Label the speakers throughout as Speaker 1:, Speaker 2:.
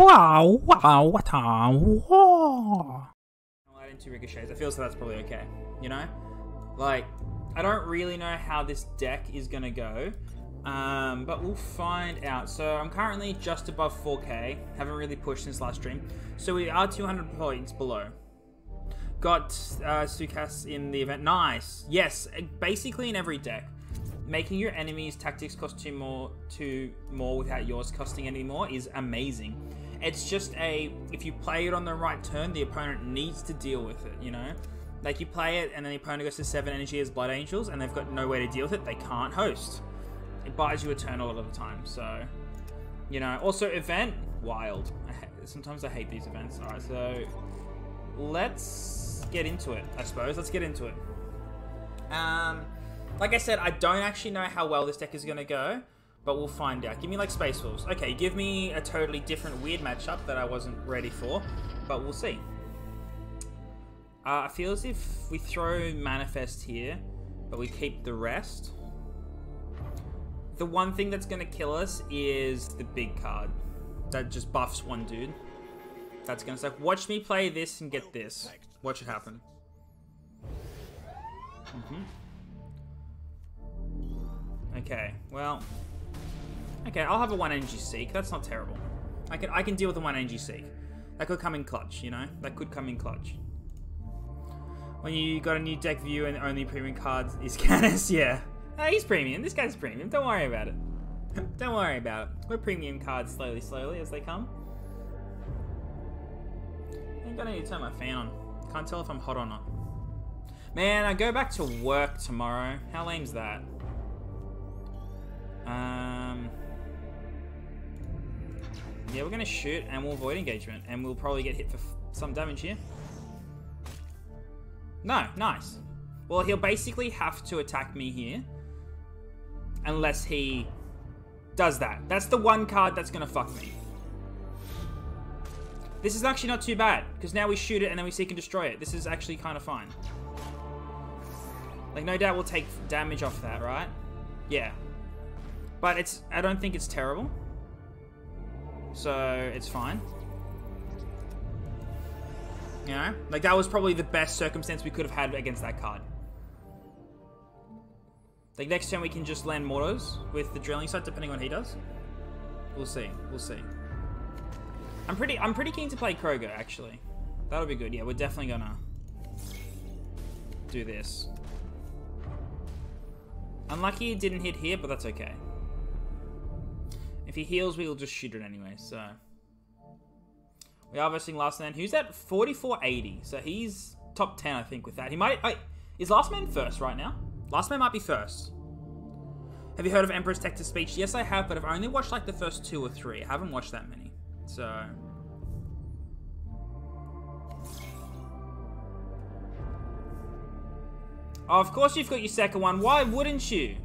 Speaker 1: Wow, wow, what wow. I'll add in 2 ricochets. I feel so that's probably okay. You know? Like, I don't really know how this deck is gonna go. But we'll find out. So I'm currently just above 4k. Haven't really pushed since last stream. So we are 200 points below. Got Sukas in the event. Nice. Yes, basically in every deck. Making your enemies' tactics cost 2 more without yours costing any more is amazing. It's just if you play it on the right turn, the opponent needs to deal with it, you know? Like you play it and then the opponent goes to 7 energy as Blood Angels and they've got no way to deal with it, they can't host. It buys you a turn a lot of the time, so... You know, also event, wild. Sometimes I hate these events. Alright, so... Let's get into it, I suppose. Let's get into it. Like I said, I don't actually know how well this deck is going to go, but we'll find out. Give me like Space Wolves. Okay, give me a totally different weird matchup that I wasn't ready for, but we'll see. I feel as if we throw Manifest here, but we keep the rest. The one thing that's going to kill us is the big card. That just buffs one dude. That's going to say, watch me play this and get this. Watch it happen. Okay, well... Okay, I'll have a 1 energy Seek. That's not terrible. I can deal with a 1 energy Seek. That could come in clutch, you know? That could come in clutch. When you got a new deck view and only premium cards is Canis, yeah. No, he's premium. This guy's premium. Don't worry about it. Don't worry about it. We're premium cards slowly as they come. I'm gonna need to turn my fan on. Can't tell if I'm hot or not. Man, I go back to work tomorrow. How lame's that? Yeah, we're gonna shoot and we'll avoid engagement and we'll probably get hit for some damage here. No, nice. Well, he'll basically have to attack me here unless he does that. That's the one card that's gonna fuck me. This is actually not too bad because now we shoot it and then we seek and destroy it. This is actually kind of fine. Like, no doubt we'll take damage off that, right? Yeah. But I don't think it's terrible. So, it's fine. You know? Like, that was probably the best circumstance we could have had against that card. Like, next turn we can just land Mortos with the drilling site, depending on what he does. We'll see. We'll see. I'm pretty keen to play Kroger, actually. That'll be good. Yeah, we're definitely gonna do this. Unlucky it didn't hit here, but that's okay. If he heals, we'll just shoot it anyway, so... We are versing Last Man. Who's at 4480? So he's top 10, I think, with that. He might... Wait, is Last Man first right now? Last Man might be first. Have you heard of Emperor's Text-to-Speech? Yes, I have, but I've only watched, like, the first 2 or 3. I haven't watched that many. So... Oh, of course you've got your second one. Why wouldn't you?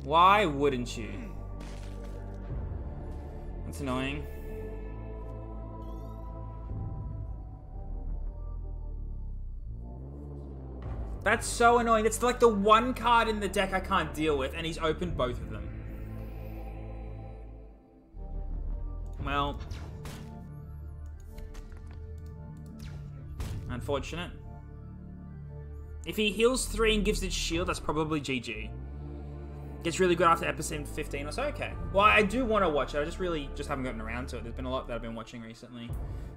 Speaker 1: Why wouldn't you? That's annoying. That's so annoying. It's like the one card in the deck I can't deal with, and he's opened both of them. Well. Unfortunate. If he heals 3 and gives it shield, that's probably GG. Gets really good after episode 15 or so. Okay. Well, I do want to watch it. I just haven't gotten around to it. There's been a lot that I've been watching recently.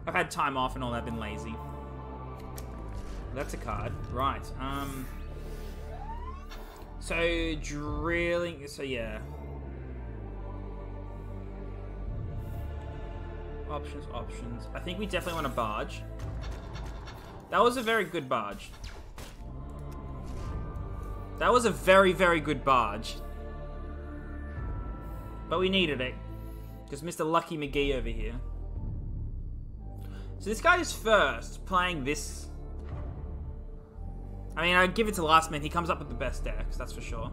Speaker 1: I've had time off and all that. I've been lazy. That's a card. Right. So, drilling... So, yeah. Options. I think we definitely want a barge. That was a very good barge. That was a very, very good barge. But we needed it. Because Mr. Lucky McGee over here. So this guy is first, playing this. I mean, I'd give it to Last Man. He comes up with the best decks, that's for sure.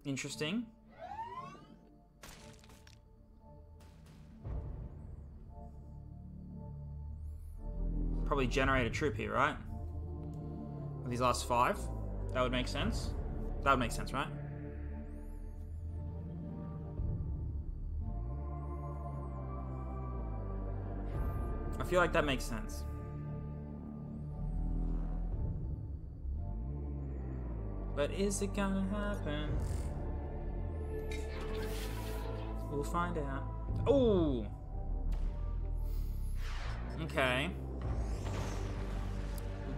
Speaker 1: Interesting. Probably generate a troop here, right? With these last 5. That would make sense. That would make sense, right? I feel like that makes sense. But is it gonna happen? We'll find out. Oh! Okay.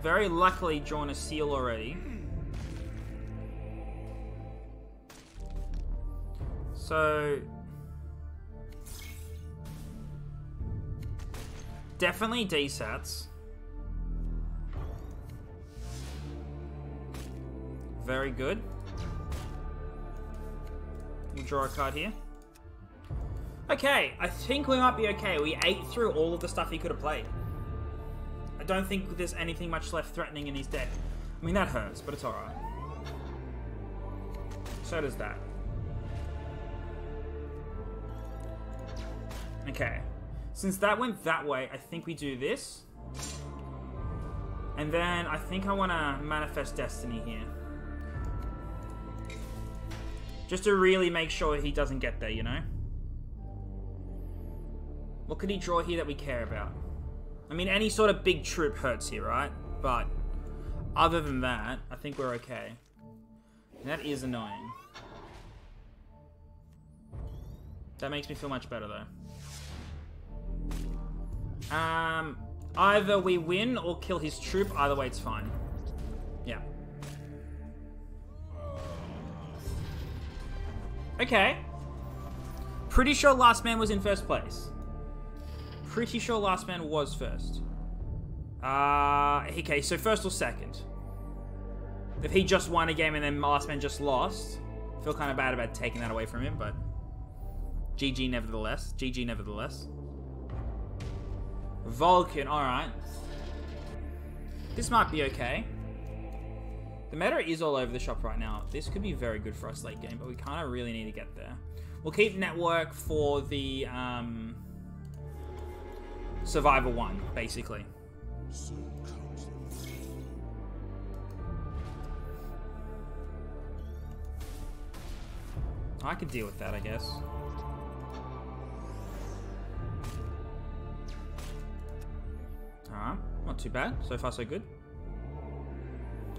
Speaker 1: Very luckily drawn a seal already. So... definitely D-sats. Very good. We'll draw a card here. Okay, I think we might be okay. We ate through all of the stuff he could have played. I don't think there's anything much left threatening in his deck. I mean, that hurts, but it's alright. So does that. Okay. Since that went that way, I think we do this. And then I think I want to manifest destiny here. Just to really make sure he doesn't get there, you know? What could he draw here that we care about? I mean, any sort of big troop hurts here, right? But other than that, I think we're okay. And that is annoying. That makes me feel much better, though. Either we win or kill his troop. Either way, it's fine. Yeah. Okay. Pretty sure Last Man was in first place. Pretty sure Last Man was first. Okay, so first or second. If he just won a game and then Last Man just lost, I feel kind of bad about taking that away from him, but GG nevertheless. GG nevertheless. Vulcan, alright. This might be okay. The meta is all over the shop right now. This could be very good for us late game, but we kind of really need to get there. We'll keep Network for the Survivor 1, basically. I could deal with that, I guess. Alright, not too bad. So far, so good.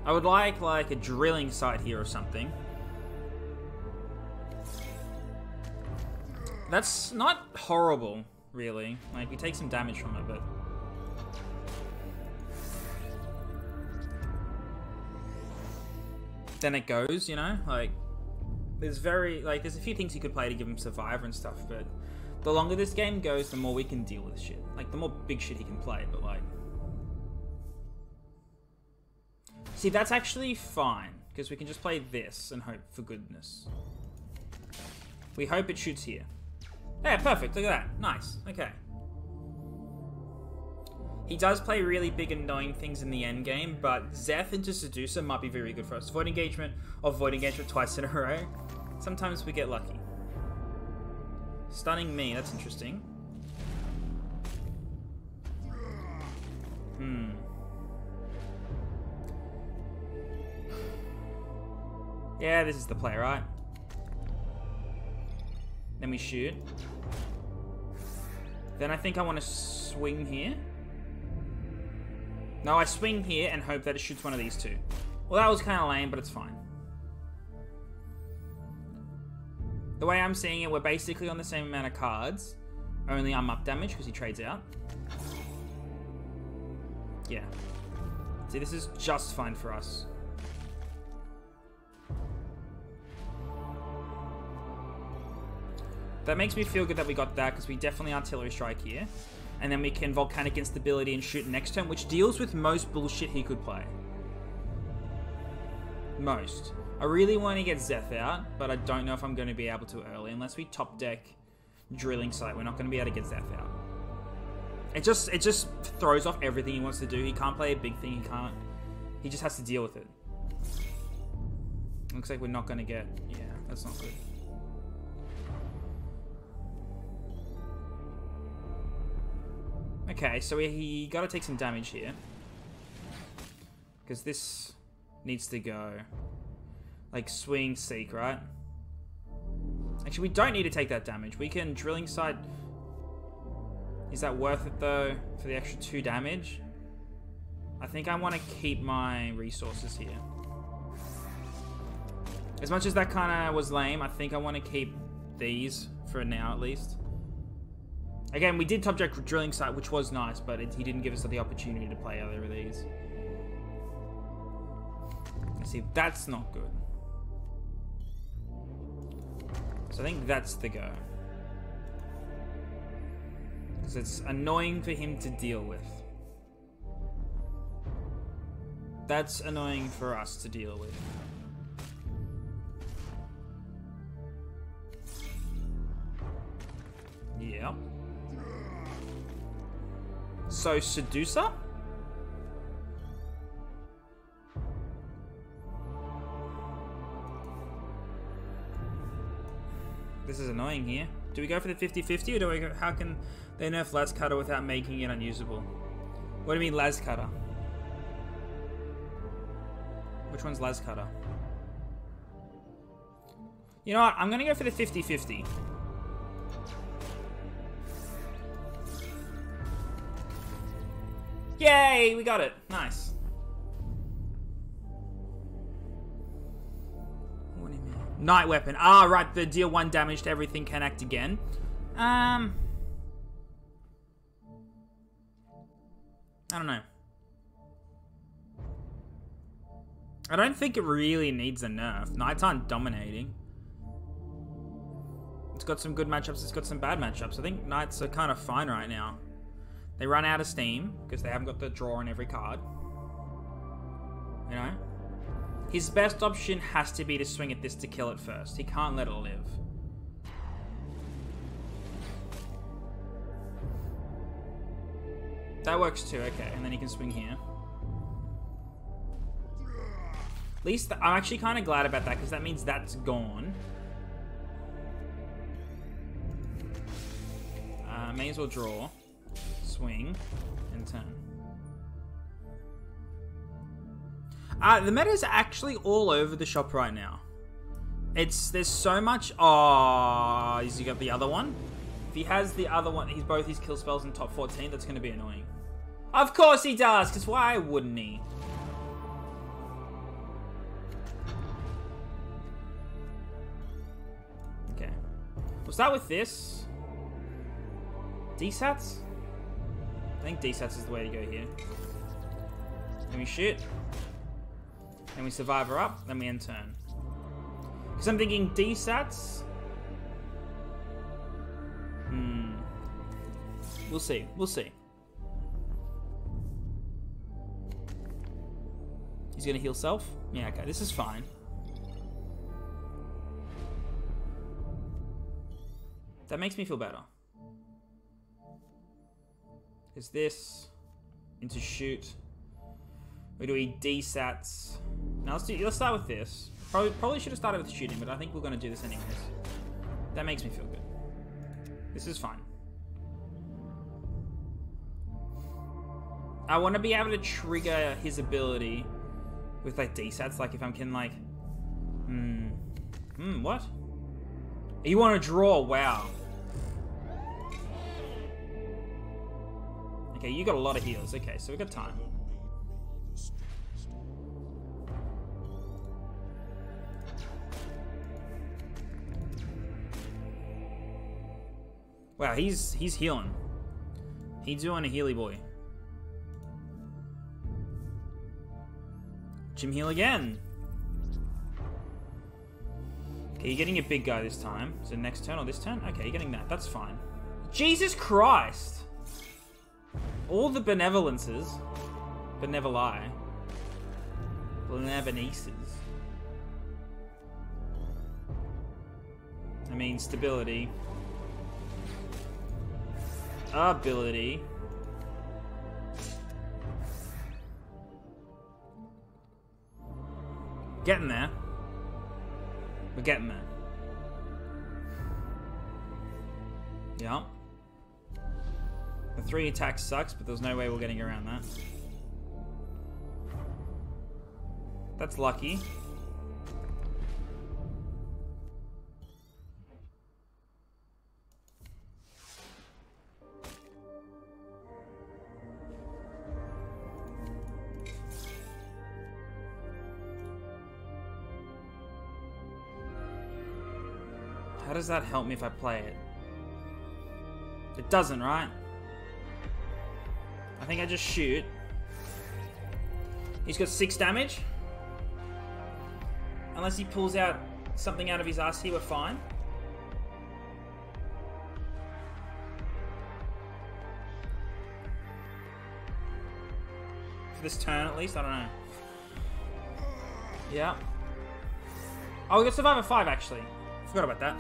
Speaker 1: I would like a drilling site here or something. That's not horrible, really. Like, we take some damage from it, but... then it goes, you know? Like, there's a few things you could play to give him Survivor and stuff, but... the longer this game goes, the more we can deal with shit. Like, the more big shit he can play, but like... see, that's actually fine, because we can just play this and hope for goodness. We hope it shoots here. Yeah, perfect, look at that. Nice, okay. He does play really big annoying things in the end game, but Zeth into Seducer might be very good for us. Void Engagement or Void Engagement twice in a row. Sometimes we get lucky. Stunning me, that's interesting. Yeah, this is the play, right? Then we shoot. Then I think I want to swing here. No, I swing here and hope that it shoots one of these two. Well, that was kind of lame, but it's fine. The way I'm seeing it, we're basically on the same amount of cards. Only I'm up damage because he trades out. Yeah. See, this is just fine for us. That makes me feel good that we got that, because we definitely artillery strike here. And then we can volcanic instability and shoot next turn, which deals with most bullshit he could play. Most. I really want to get Zeth out, but I don't know if I'm going to be able to early. Unless we top deck drilling site, we're not going to be able to get Zeth out. It just throws off everything he wants to do. He can't play a big thing. He just has to deal with it. Looks like we're not going to get... yeah, that's not good. Okay, so he got to take some damage here. Because this needs to go. Like, swing, seek, right? Actually, we don't need to take that damage. We can drilling site Is that worth it though for the extra 2 damage? I think I want to keep my resources here. As much as that kind of was lame, I think I want to keep these for now at least. Again, we did top deck drilling site, which was nice, but he didn't give us the opportunity to play either of these. Let's see, that's not good. So I think that's the go. Because it's annoying for him to deal with. That's annoying for us to deal with. Yep. So, Seducer? This is annoying here. Do we go for the 50-50 or do we go... How can they nerf Las Cutter without making it unusable? What do you mean Las Cutter? Which one's Las Cutter? You know what? I'm going to go for the 50-50. Yay! We got it. Nice. What do you mean? Night weapon. Ah, right. The deal 1 damage to everything can act again. I don't know. I don't think it really needs a nerf. Knights aren't dominating. It's got some good matchups. It's got some bad matchups. I think Knights are kind of fine right now. They run out of steam because they haven't got the draw on every card. You know? His best option has to be to swing at this to kill it first. He can't let it live. That works too, okay. And then he can swing here. At least, I'm actually kind of glad about that because that means that's gone. May as well draw. Swing and turn. The meta is actually all over the shop right now. There's so much. Oh, has he got the other one? If he has the other one, he's both his kill spells in top 14. That's going to be annoying. Of course he does, because why wouldn't he? Okay, we'll start with this. DSATs. I think DSATs is the way to go here. Then we shoot. Then we survive her up. Then we end turn. Because I'm thinking DSATs. We'll see. We'll see. He's going to heal self? Yeah, okay. This is fine. That makes me feel better. Is this into shoot? Or do we DSATs? Now let's start with this. Probably should have started with shooting, but I think we're going to do this anyways. That makes me feel good. This is fine. I want to be able to trigger his ability with like DSATs, like if I can like... what? You want to draw? Wow. Okay, you got a lot of heals. Okay, so we got time. Wow, he's healing. He's doing a healy boy. Jim heal again. Okay, you're getting a big guy this time. So next turn or this turn? Okay, you're getting that. That's fine. Jesus Christ! All the benevolences. Benevoli. Benevolences. I mean, stability. Ability. Getting there. We're getting there. Yeah. The 3 attack sucks, but there's no way we're getting around that. That's lucky. How does that help me if I play it? It doesn't, right? I think I just shoot. He's got 6 damage. Unless he pulls out something out of his ass here, we're fine. For this turn, at least. I don't know. Yeah. Oh, we got Survivor 5, actually. Forgot about that.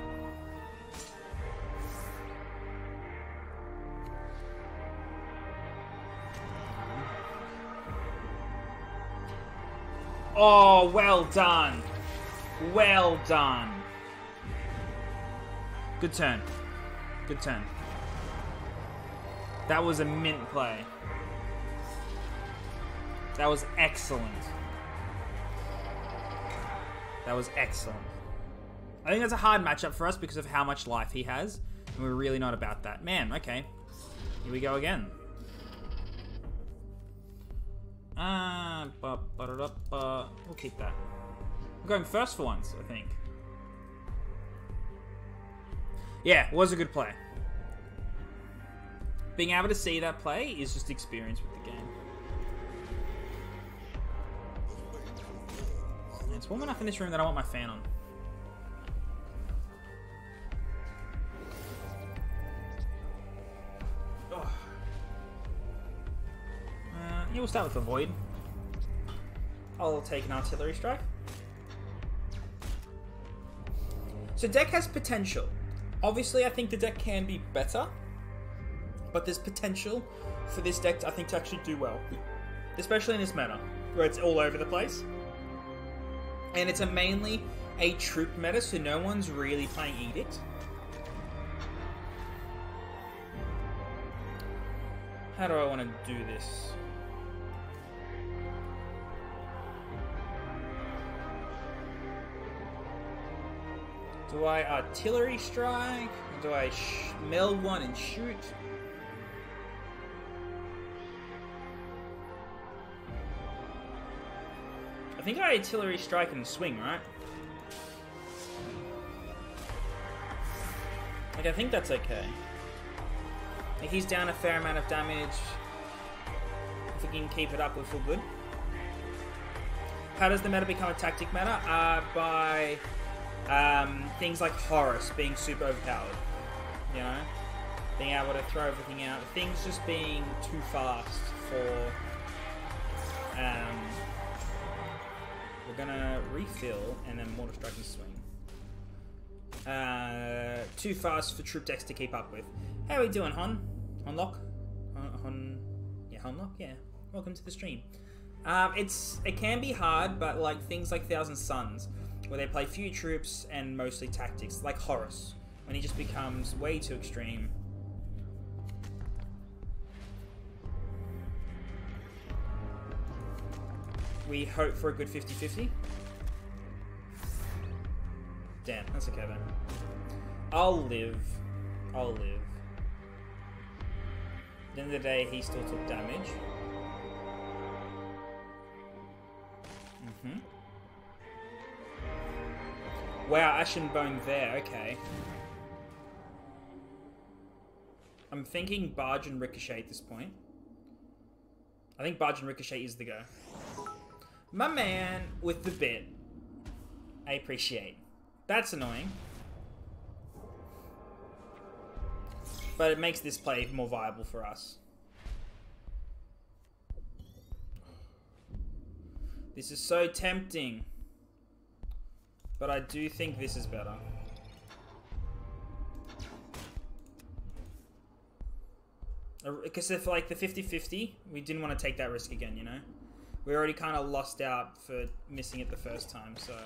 Speaker 1: Oh, well done. Well done. Good turn. Good turn. That was a mint play. That was excellent. That was excellent. I think that's a hard matchup for us because of how much life he has. And we're really not about that. Man, okay. Here we go again. We'll keep that. We're going first for once, I think. Yeah, it was a good play. Being able to see that play is just experience with the game. And it's warm enough in this room that I want my fan on. Yeah, we'll start with the Void. I'll take an Artillery Strike. So deck has potential. Obviously, I think the deck can be better. But there's potential for this deck, I think, to actually do well. Especially in this meta, where it's all over the place. And it's mainly a troop meta, so no one's really playing Edict. How do I want to do this? Do I Artillery Strike? Or do I meld one and shoot? I think I Artillery Strike and swing, right? Like, I think that's okay. Like, he's down a fair amount of damage. If we can keep it up, we'll feel good. How does the meta become a tactic meta? By things like Horus being super overpowered. You know? Being able to throw everything out. Things just being too fast for... we're gonna refill and then Mortar Strike and swing. Too fast for troop decks to keep up with. How are we doing, Hon? Honlock? Yeah, Honlock? Yeah. Welcome to the stream. It can be hard, but like things like Thousand Suns, where they play few troops and mostly tactics, like Horus, when he just becomes way too extreme. We hope for a good 50-50. Damn, that's okay then. I'll live. I'll live. At the end of the day, he still took damage. Wow, Ashen Bone there, okay. I'm thinking Barge and Ricochet at this point. I think Barge and Ricochet is the go. My man with the bit. I appreciate. That's annoying. But it makes this play more viable for us. This is so tempting. But I do think this is better. Because if like the 50-50, we didn't want to take that risk again, you know? We already kind of lost out for missing it the first time, so...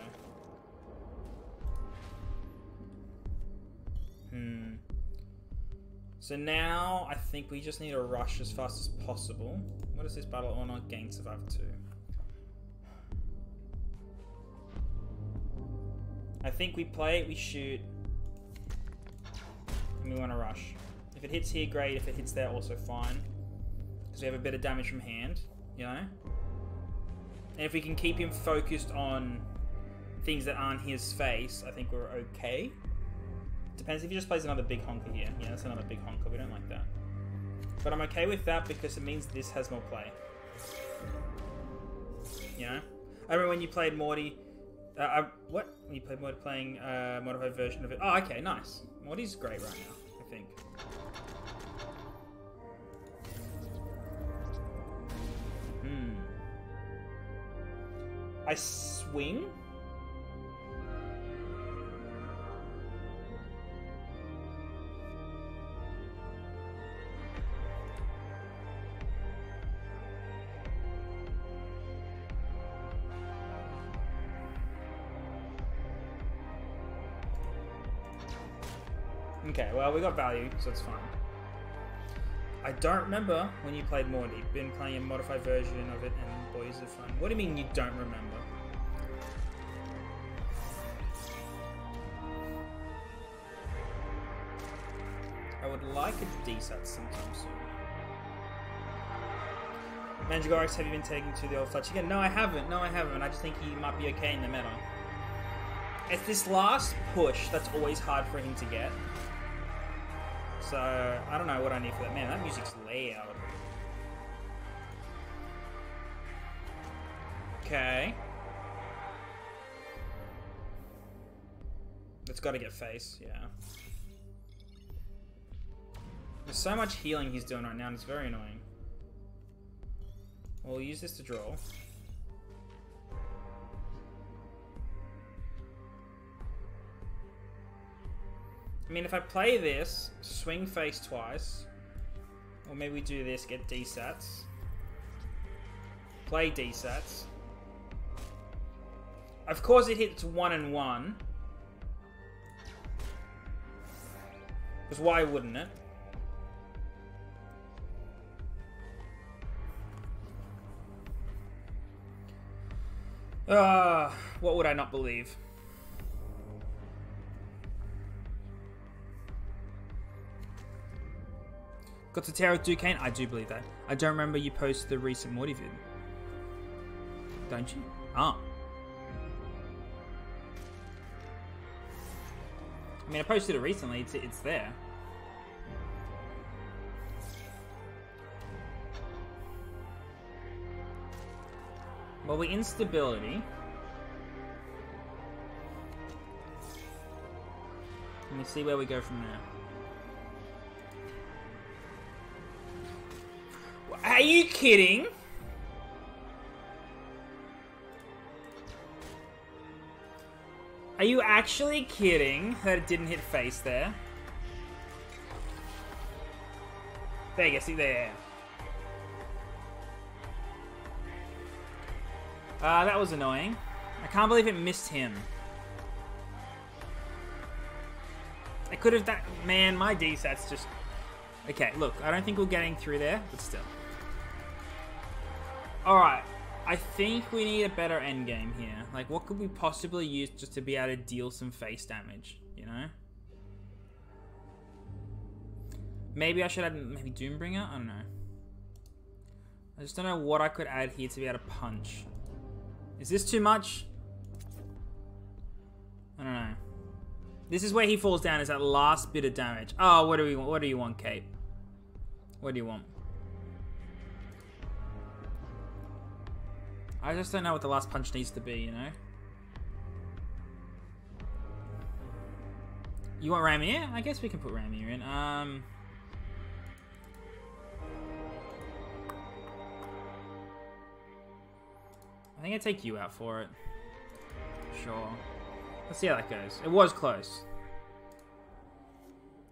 Speaker 1: So now, I think we just need to rush as fast as possible. What is this battle honor? Gain Survivor 2. I think we play it, we shoot, and we want to rush. If it hits here, great. If it hits there, also fine. Because we have a bit of damage from hand, you know? And if we can keep him focused on things that aren't his face, I think we're okay. Depends if he just plays another big honker here. Yeah, that's another big honker. We don't like that. But I'm okay with that because it means this has more play. You know? I remember when you played Morty... what? When you played Morty playing a modified version of it. Oh, okay, nice. Morty's great right now, I think. I swing? Okay, well, we got value, so it's fine. I don't remember when you played Morty. Been playing a modified version of it, and boy, is it fun. What do you mean you don't remember? I would like a DSAT sometime soon. Mandragorax, have you been taken to the old Fletch again? No, I haven't. No, I haven't. I just think he might be okay in the meta. It's this last push that's always hard for him to get. So, I don't know what I need for that. Man, that music's loud. Okay. It's got to get face, yeah. There's so much healing he's doing right now, and it's very annoying. We'll use this to draw. I mean, if I play this, swing face twice, or maybe we do this, get DSATs, play DSATs. Of course it hits 1 and 1. Because why wouldn't it? What would I not believe? Got to Terra Duquesne? I do believe that. I don't remember you posted the recent Morty vid. Don't you? Ah. I mean, I posted it recently. It's there. Well, we instability. Let me see where we go from there. Are you kidding? Are you actually kidding that it didn't hit face there? There you go, see there. That was annoying. I can't believe it missed him. I could have done... Man, my DSAT's just... Okay, look, I don't think we're getting through there, but still. Alright, I think we need a better endgame here. Like, what could we possibly use just to be able to deal some face damage, you know? Maybe I should add maybe Doombringer? I don't know. I just don't know what I could add here to be able to punch. Is this too much? I don't know. This is where he falls down, is that last bit of damage. Oh, what do we want? What do you want, Kate? What do you want? I just don't know what the last punch needs to be, you know? You want Ramier? I guess we can put Ramier in. I think I'd take you out for it. Sure. Let's see how that goes. It was close.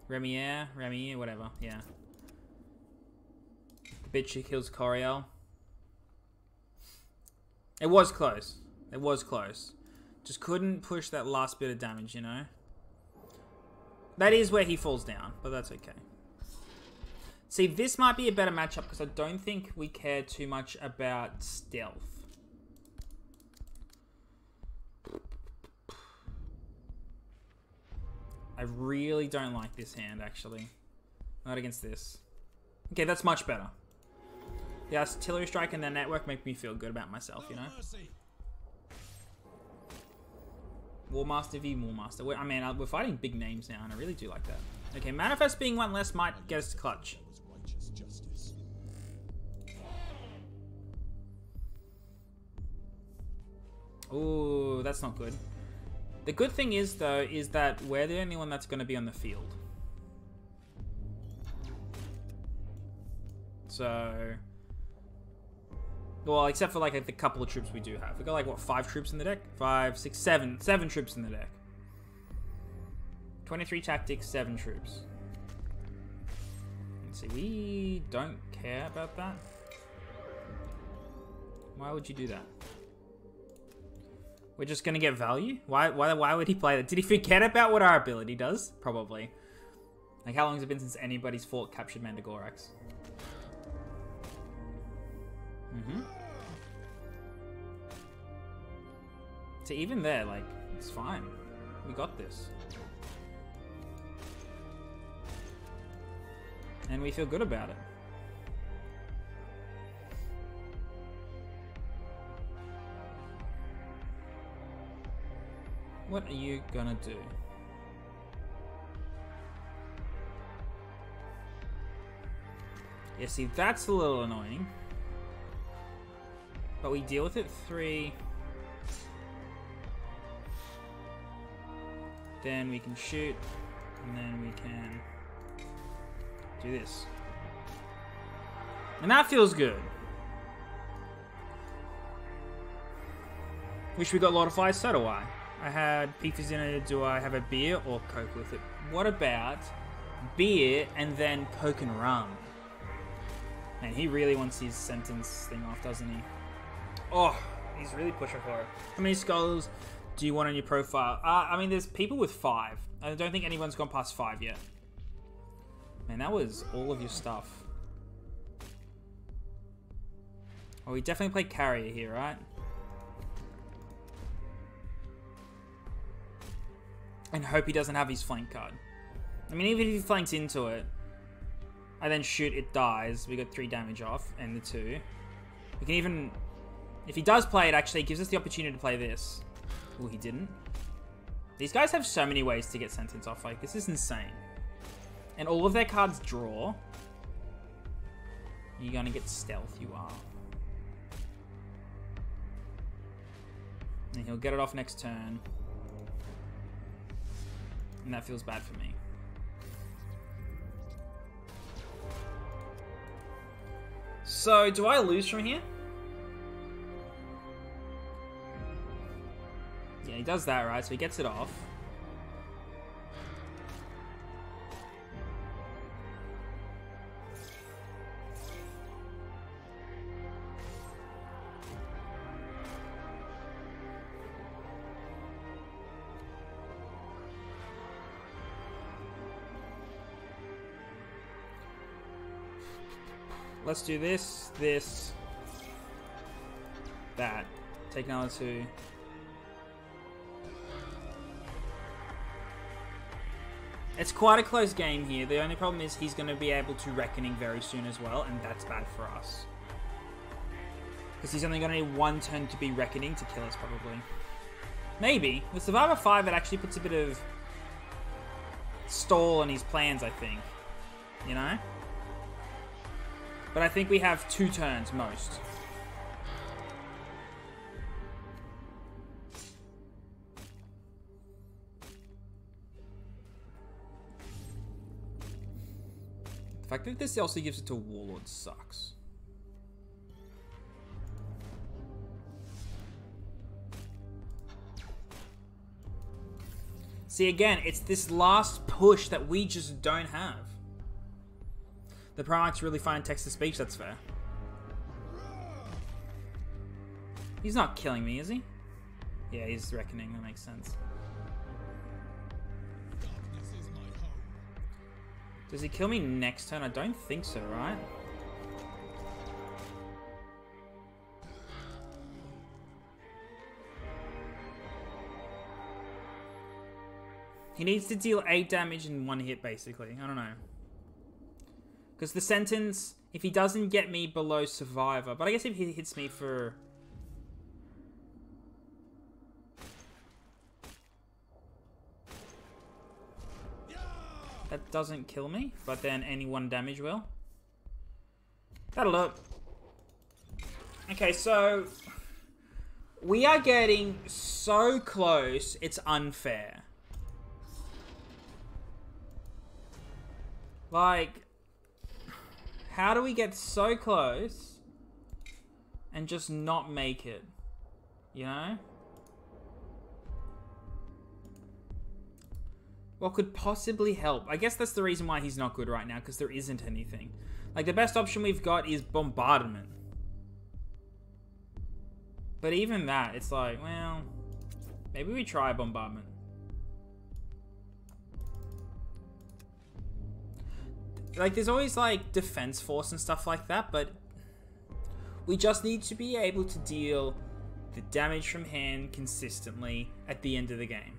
Speaker 1: Ramier, whatever. Yeah. The bitch who kills Coriel. It was close. It was close. Just couldn't push that last bit of damage, you know? That is where he falls down, but that's okay. See, this might be a better matchup because I don't think we care too much about stealth. I really don't like this hand, actually. Not against this. Okay, that's much better. The artillery strike and the network make me feel good about myself, you know? Warmaster v Warmaster. I mean, we're fighting big names now, and I really do like that. Okay, Manifest being one less might get us to clutch. Ooh, that's not good. The good thing is, though, is that we're the only one that's going to be on the field. So... Well, except for, like, the couple of troops we do have. We've got, like, what, 5 troops in the deck? 5, 6, 7. 7 troops in the deck. 23 tactics, 7 troops. Let's see, we don't care about that. Why would you do that? We're just gonna get value? Why would he play that? Did he forget about what our ability does? Probably. Like, how long has it been since anybody's fought captured Mandragorax? So even there, like, it's fine. We got this. And we feel good about it. What are you gonna do? Yeah, see, that's a little annoying. But we deal with it 3. Then we can shoot. And then we can do this. And that feels good. Wish we got a lot of flies, so do I. I had pizzas in it. Do I have a beer or Coke with it? What about beer and then Coke and rum? Man, he really wants his sentence thing off, doesn't he? Oh, he's really pushing for it. How many skulls do you want on your profile? I mean, there's people with 5. I don't think anyone's gone past 5 yet. Man, that was all of your stuff. Oh, we definitely play carrier here, right? And hope he doesn't have his flank card. I mean, even if he flanks into it, I then shoot, it dies. We got 3 damage off, and the 2. We can even... If he does play it, actually, it gives us the opportunity to play this. Oh, he didn't. These guys have so many ways to get sentence off. Like, this is insane. And all of their cards draw. You're gonna get stealth, you are. And he'll get it off next turn. And that feels bad for me. So, do I lose from here? Yeah, he does that, right? So he gets it off. Let's do this, this, that. Take another 2. It's quite a close game here. The only problem is he's going to be able to Reckoning very soon as well, and that's bad for us. Because he's only going to need 1 turn to be Reckoning to kill us, probably. Maybe. With Survivor 5, it actually puts a bit of stall on his plans, I think. You know? But I think we have 2 turns, most. The fact that this also gives it to Warlord sucks. See, again, it's this last push that we just don't have. The Primarch's really fine text-to-speech, that's fair. He's not killing me, is he? Yeah, he's Reckoning, that makes sense. Does he kill me next turn? I don't think so, right? He needs to deal 8 damage in 1 hit, basically. I don't know. Because the sentence, if he doesn't get me below Survivor, but I guess if he hits me for... doesn't kill me, but then any 1 damage will. That'll do it. Okay, so we are getting so close, it's unfair. Like, how do we get so close and just not make it? You know? What could possibly help? I guess that's the reason why he's not good right now, because there isn't anything. Like, the best option we've got is bombardment. But even that, it's like, well, maybe we try bombardment. Like, there's always, like, defense force and stuff like that, but we just need to be able to deal the damage from hand consistently at the end of the game.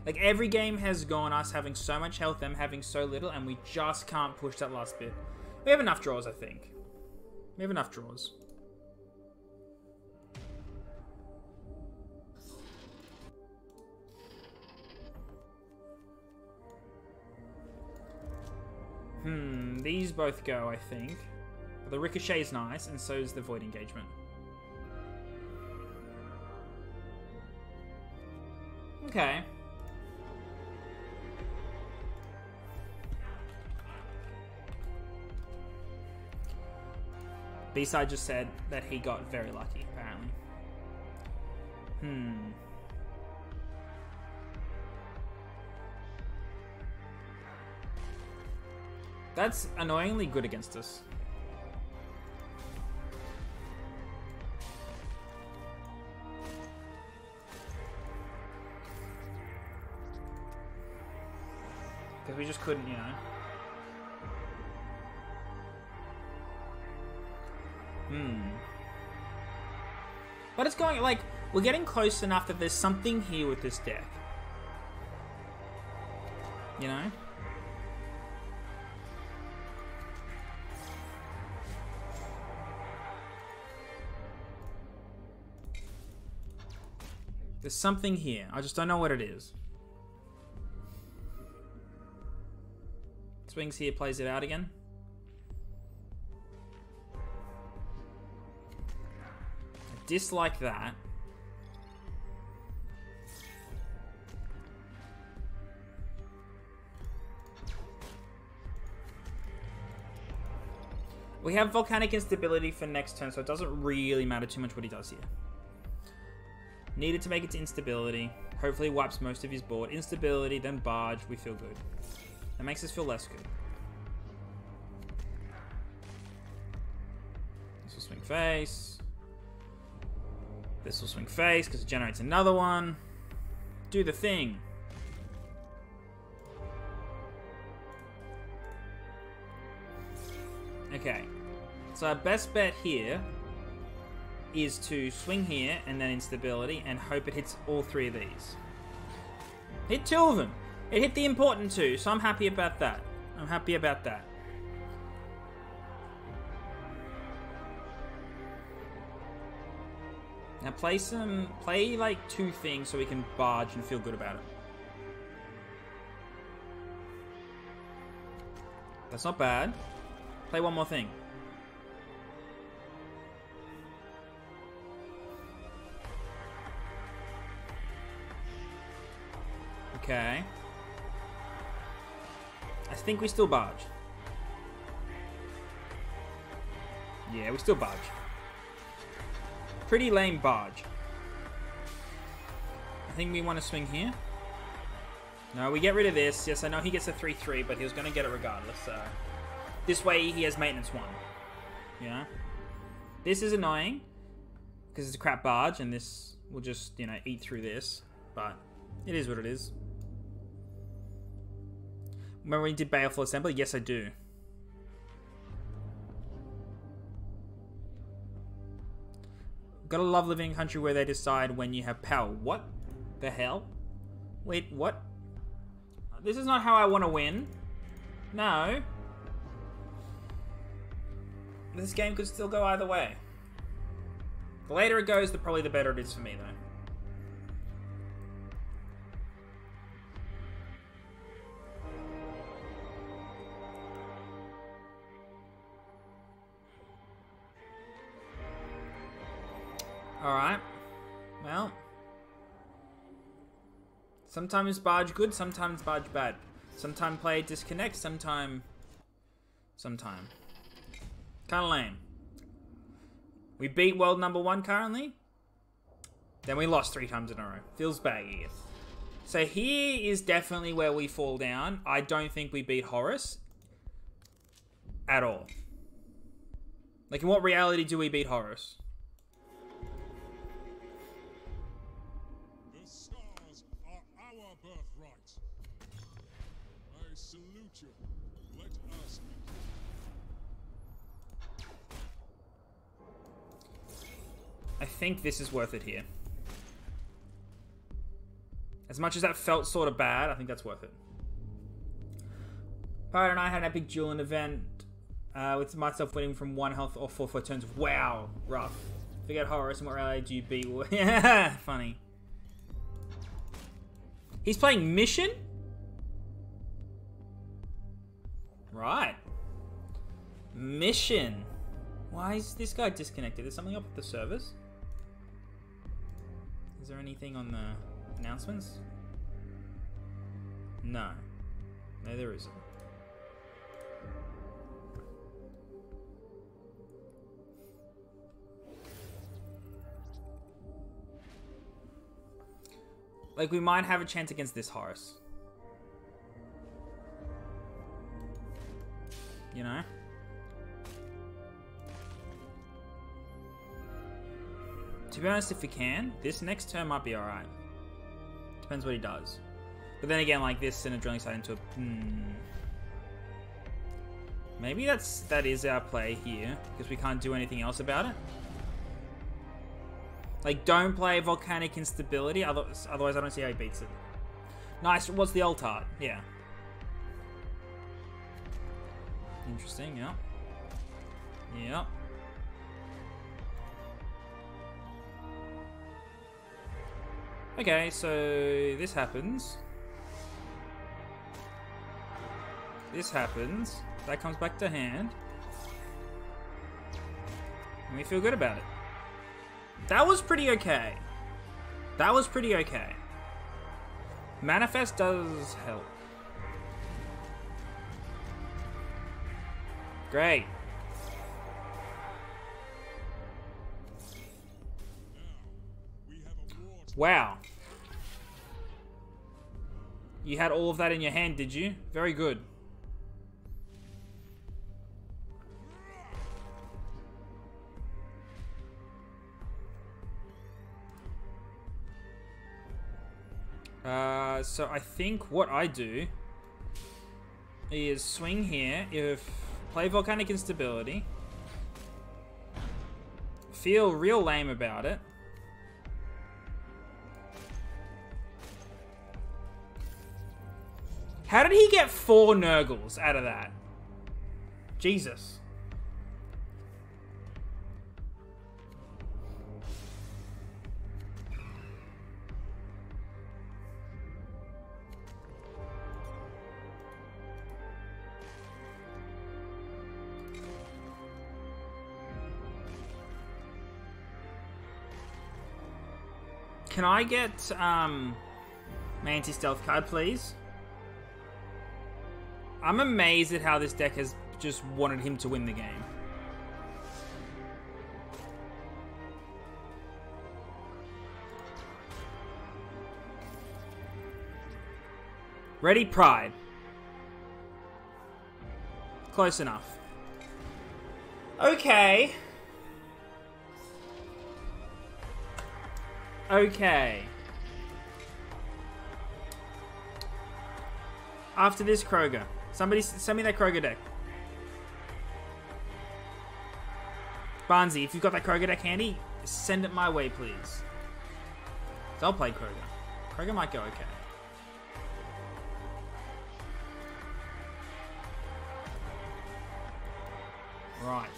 Speaker 1: Like, every game has gone us having so much health, them having so little, and we just can't push that last bit. We have enough draws, I think. We have enough draws. These both go, I think. But the ricochet is nice, and so is the void engagement. Okay. B-Side just said that he got very lucky, apparently. That's annoyingly good against us. Because we just couldn't, you know. But it's going, like, we're getting close enough that there's something here with this deck. You know? There's something here. I just don't know what it is. Swings here, plays it out again. I dislike that. We have volcanic instability for next turn, so it doesn't really matter too much what he does here. Needed to make it to instability. Hopefully wipes most of his board. Instability, then barge. We feel good. That makes us feel less good. This will swing face. This will swing face because it generates another one. Do the thing. Okay. So our best bet here is to swing here and then instability and hope it hits all 3 of these. Hit 2 of them. It hit the important 2, so I'm happy about that. I'm happy about that. Now play like 2 things so we can barge and feel good about it. That's not bad. Play 1 more thing. Okay. I think we still barge. Yeah, we still barge. Pretty lame barge. I think we want to swing here. No, we get rid of this. Yes, I know he gets a 3-3, but he was going to get it regardless. So this way he has maintenance 1. Yeah. This is annoying because it's a crap barge, and this will just, you know, eat through this. But it is what it is. Remember when you did Baleful Assembly? Yes, I do. Gotta love living in a country where they decide when you have power. What the hell? Wait, what? This is not how I want to win. No. This game could still go either way. The later it goes, probably the better it is for me, though. Alright. Well. Sometimes barge good, sometimes barge bad. Sometime play disconnect, sometime. Kinda lame. We beat world number 1 currently. Then we lost 3 times in a row. Feels baggy. So here is definitely where we fall down. I don't think we beat Horus. At all. Like, in what reality do we beat Horus?
Speaker 2: The stars are our birthright. I salute you. Let us begin.
Speaker 1: I think this is worth it here. As much as that felt sort of bad, I think that's worth it. Pirate and I had an epic duel in event with myself winning from 1 health or 4 turns. Wow, rough. Forget Horus and what reality do you beat? Yeah, funny. He's playing Mission? Right. Mission. Why is this guy disconnected? Is something up with the servers? Is there anything on the announcements? No. No, there isn't. Like, we might have a chance against this Horus. You know? To be honest, if we can, this next turn might be alright. Depends what he does. But then again, like this and a drilling site into a... Maybe that is our play here, because we can't do anything else about it. Like, don't play volcanic instability, otherwise I don't see how he beats it. Nice, what's the ult art? Yeah. Interesting, yeah. Yeah. Okay, so this happens. This happens. That comes back to hand. And we feel good about it. That was pretty okay. That was pretty okay. Manifest does help. Great. Wow. You had all of that in your hand, did you? Very good. So I think what I do is swing here, play Volcanic Instability, feel real lame about it, how did he get 4 Nurgles out of that? Jesus. Can I get my anti-stealth card, please? I'm amazed at how this deck has just wanted him to win the game. Ready, Pride. Close enough. Okay. Okay. After this, Kroger. Somebody send me that Kroger deck. Barnsey, if you've got that Kroger deck handy, send it my way, please. So I'll play Kroger. Kroger might go okay. Right.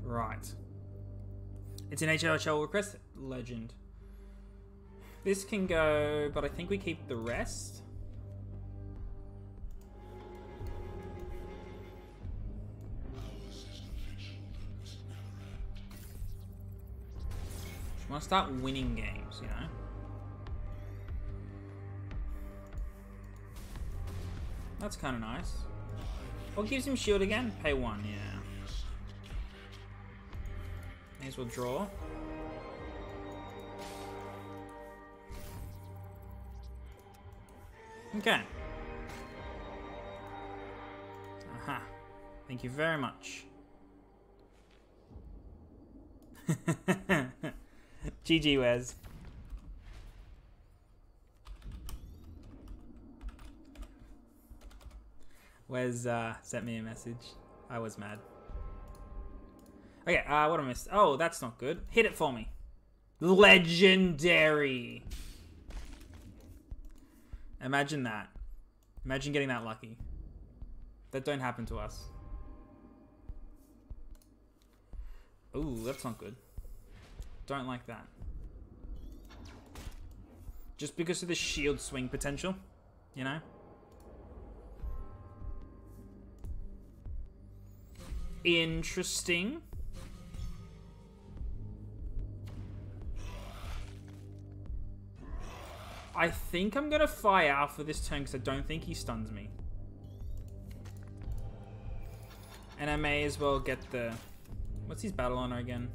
Speaker 1: Right. It's an HLHL request. Legend. This can go, but I think we keep the rest. want to start winning games, you know? That's kind of nice. What gives him shield again? Pay 1, yeah. May as well draw. Okay. Aha. Thank you very much. GG, Wes. Wes sent me a message. I was mad. Okay, what I missed. Oh, that's not good. Hit it for me. Legendary. Imagine that. Imagine getting that lucky. That don't happen to us. Ooh, that's not good. Don't like that. Just because of the shield swing potential, you know? Interesting. I think I'm gonna fire out for this turn because I don't think he stuns me. And I may as well get the... What's his battle honor again?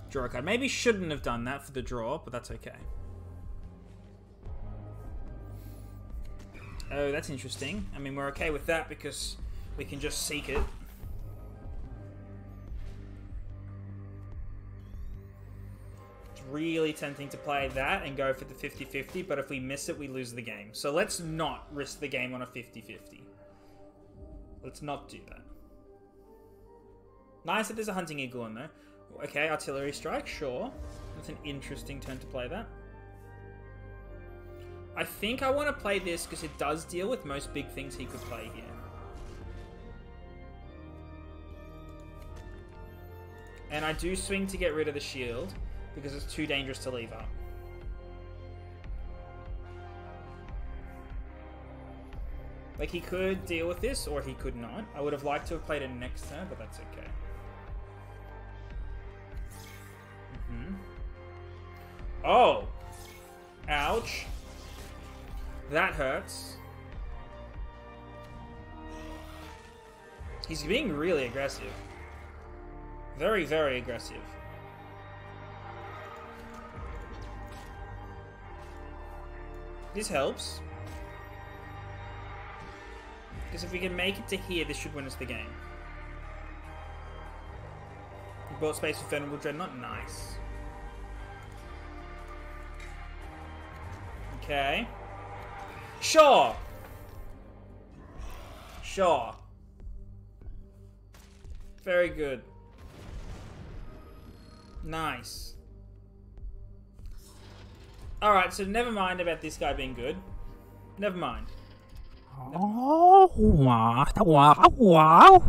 Speaker 1: Draw a card. Maybe shouldn't have done that for the draw, but that's okay. Oh, that's interesting. I mean, we're okay with that because we can just seek it. It's really tempting to play that and go for the 50-50, but if we miss it, we lose the game. So let's not risk the game on a 50-50. Let's not do that. Nice that there's a Hunting Eagle in there. Okay, Artillery Strike, sure. That's an interesting turn to play that. I think I want to play this because it does deal with most big things he could play here. And I do swing to get rid of the shield because it's too dangerous to leave up. Like, he could deal with this or he could not. I would have liked to have played it next turn, but that's okay. Oh! Ouch. That hurts. He's being really aggressive. Very, very aggressive. This helps. Because if we can make it to here, this should win us the game. We bought space for Venerable Dreadnought. Nice. Okay. Sure. Sure. Very good. Nice. Alright, so never mind about this guy being good. Never mind.
Speaker 3: Oh, wow, wow, wow.